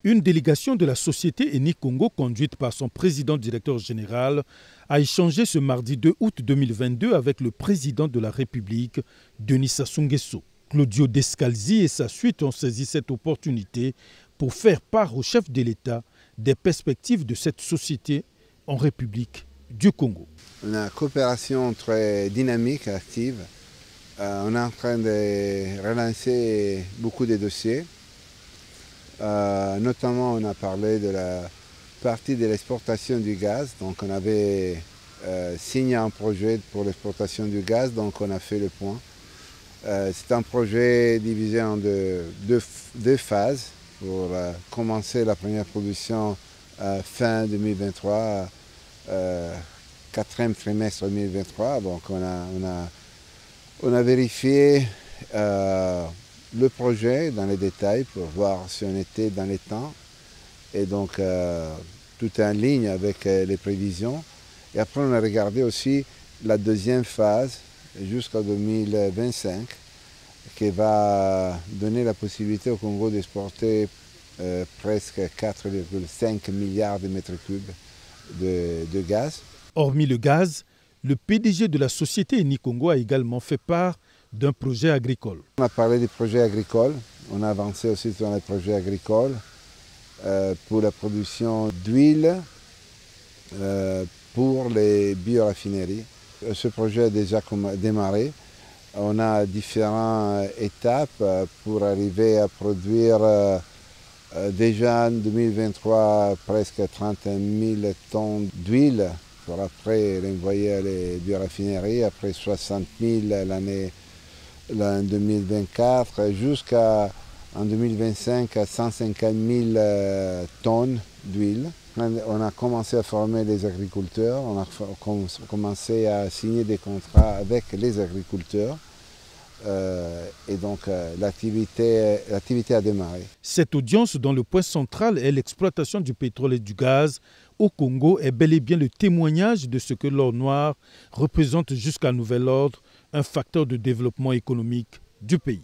Une délégation de la société Eni Congo, conduite par son président-directeur général, a échangé ce mardi 2 août 2022 avec le président de la République, Denis Sassou Nguesso. Claudio Descalzi et sa suite ont saisi cette opportunité pour faire part au chef de l'État des perspectives de cette société en République du Congo. Une coopération très dynamique, active. On est en train de relancer beaucoup de dossiers. Notamment, on a parlé de la partie de l'exportation du gaz. Donc, on avait signé un projet pour l'exportation du gaz, donc on a fait le point. C'est un projet divisé en deux phases pour commencer la première production fin 2023, quatrième trimestre 2023. Donc, on a vérifié le projet dans les détails pour voir si on était dans les temps. Et donc, tout est en ligne avec les prévisions. Et après, on a regardé aussi la deuxième phase jusqu'en 2025, qui va donner la possibilité au Congo d'exporter presque 4,5 milliards de mètres cubes de gaz. Hormis le gaz, le PDG de la société Eni Congo a également fait part d'un projet agricole. On a parlé des projets agricoles, on a avancé aussi sur les projets agricoles pour la production d'huile pour les bioraffineries. Ce projet a déjà démarré. On a différentes étapes pour arriver à produire déjà en 2023 presque 30 000 tonnes d'huile pour après l'envoyer à les bioraffineries, après 60 000 l'année 2024, jusqu'en 2025 à 150 000 tonnes d'huile. On a commencé à former les agriculteurs, on a commencé à signer des contrats avec les agriculteurs et donc l'activité a démarré. Cette audience dont le point central est l'exploitation du pétrole et du gaz au Congo est bel et bien le témoignage de ce que l'or noir représente jusqu'à nouvel ordre un facteur de développement économique du pays.